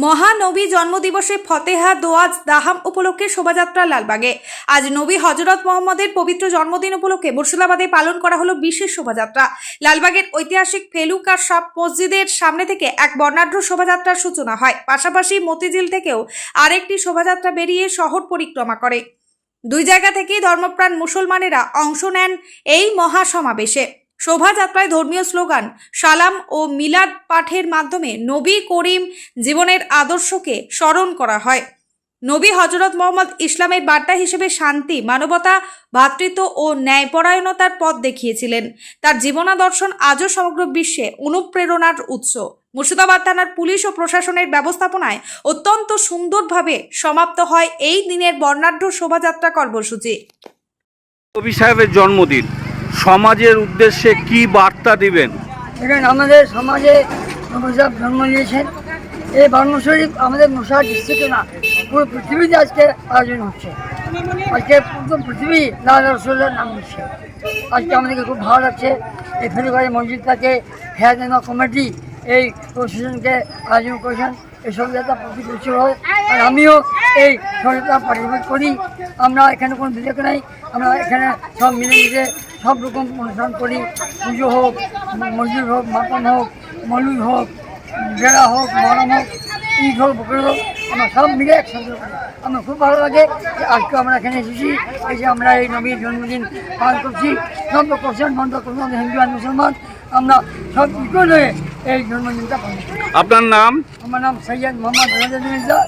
মহানবী জন্মদিবসে ফতেহা দোয়াজ দাহাম উপলক্ষে শোভাযাত্রা লালবাগে। আজ নবী হযরত মুহাম্মদের পবিত্র জন্মদিন উপলক্ষে মুর্শিদাবাদে পালন করা হলো বিশেষ শোভাযাত্রা। লালবাগের ঐতিহাসিক ফেলুকা সাপ মসজিদের সামনে থেকে এক বর্ণাঢ্য শোভাযাত্রার সূচনা হয়। পাশাপাশি মতিঝিল থেকেও আরেকটি শোভাযাত্রা বেরিয়ে শহর পরিক্রমা করে। দুই জায়গা থেকেই ধর্মপ্রাণ মুসলমানেরা অংশ নেন এই মহাসমাবেশে। শোভাযাত্রায় ধর্মীয় স্লোগান, সালাম ও মিলাদ পাঠের মাধ্যমে নবী করিম জীবনের আদর্শকে স্মরণ করা হয়। নবী হযরত মুহাম্মদ ইসলামের বার্তা হিসেবে শান্তি, মানবতা, ভ্রাতৃত্ব ও ন্যায়পরায়ণতার পথ দেখিয়েছিলেন। তার জীবনাদর্শন আজও সমগ্র বিশ্বে অনুপ্রেরণার উৎস। মুর্শিদাবাদ থানার পুলিশ ও প্রশাসনের ব্যবস্থাপনায় অত্যন্ত সুন্দরভাবে সমাপ্ত হয় এই দিনের বর্ণাঢ্য শোভাযাত্রা কর্মসূচি। নবী সাহেবের জন্মদিন, সমাজের উদ্দেশ্যে কি বার্তা দিবেন? দেখেন, আমাদের সমাজে নবী সাহেব জন্ম নিয়েছেন। এই বার্মা শরীফ আমাদের মুর্শিদাবাদ ডিস্ট্রিক্টে না, পুরো পৃথিবীতে আজকে আয়োজন হচ্ছে। আজকে পুরো পৃথিবী লাল রসুলের নাম দিচ্ছে। আজকে আমাদেরকে খুব ভালো লাগছে। এই ফেরুবাড়ি মসজিদটাকে হেয়াদেনা কমিটি এই প্রশাসনকে আয়োজন করেছেন। এই শোভাযাত্রা প্রতি বছর হয়, আর আমিও এই শোভাযাত্রা পার্টিসিপেট করি। আমরা এখানে কোনো বিবেক নাই, আমরা এখানে সব মিলেমিশে সব রকম অনুষ্ঠান করি। পুজো হোক, মসজিদ হোক, মাকাম হোক, মৌলুদ হোক, বেড়া হোক, মহরম হোক, ঈদ হোক, বকরি হোক, আমরা সব মিলে একসাথে করি। আমার খুব ভালো লাগে যে আজকে আমরা এখানে এসেছি, এই যে আমরা এই নবীর জন্মদিন পালন করছি। 90% হিন্দু আর মুসলমান আমরা সব ইকুয়াল হয়ে এই জন্মদিনটা পালন করি। আপনার নাম? আমার নাম সৈয়দ মোহাম্মদ রাজা মির্জা,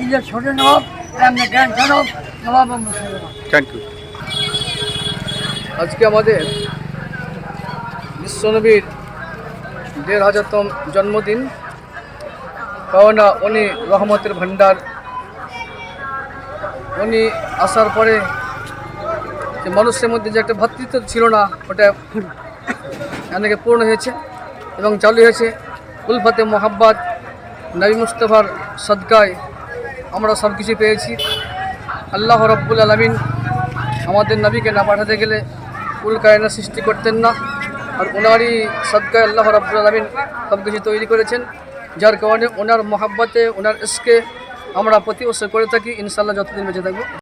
ইন্ডিয়ার ছোট নবাব, আমরা grandson of Nawab Murshidabad. Thank you. আজকে আমাদের বিশ্বনবীর ১৫০০তম জন্মদিন, কেননা উনি রহমতের ভান্ডার। উনি আসার পরে যে মানুষের মধ্যে যে একটা ভ্রাতৃত্ব ছিল না, ওটা অনেকে পূর্ণ হয়েছে এবং চালু হয়েছে। উলফতে মোহাব্বত নবী মুস্তাফার সদকায় আমরা সব কিছু পেয়েছি। আল্লাহ রাব্বুল আলামিন আমাদের নবীকে না পাঠাতে গেলে কুল কায়নাত সৃষ্টি করতেন না, আর ওনারই সদকায় আল্লাহ রাব্বুল আলামিন সব কিছু তৈরি করেছেন। যার কারণে ওনার মোহাব্বতে, ওনার ইশকে আমরা প্রতি বছর করে থাকি, ইনশাআল্লাহ যতদিন বেঁচে থাকবো।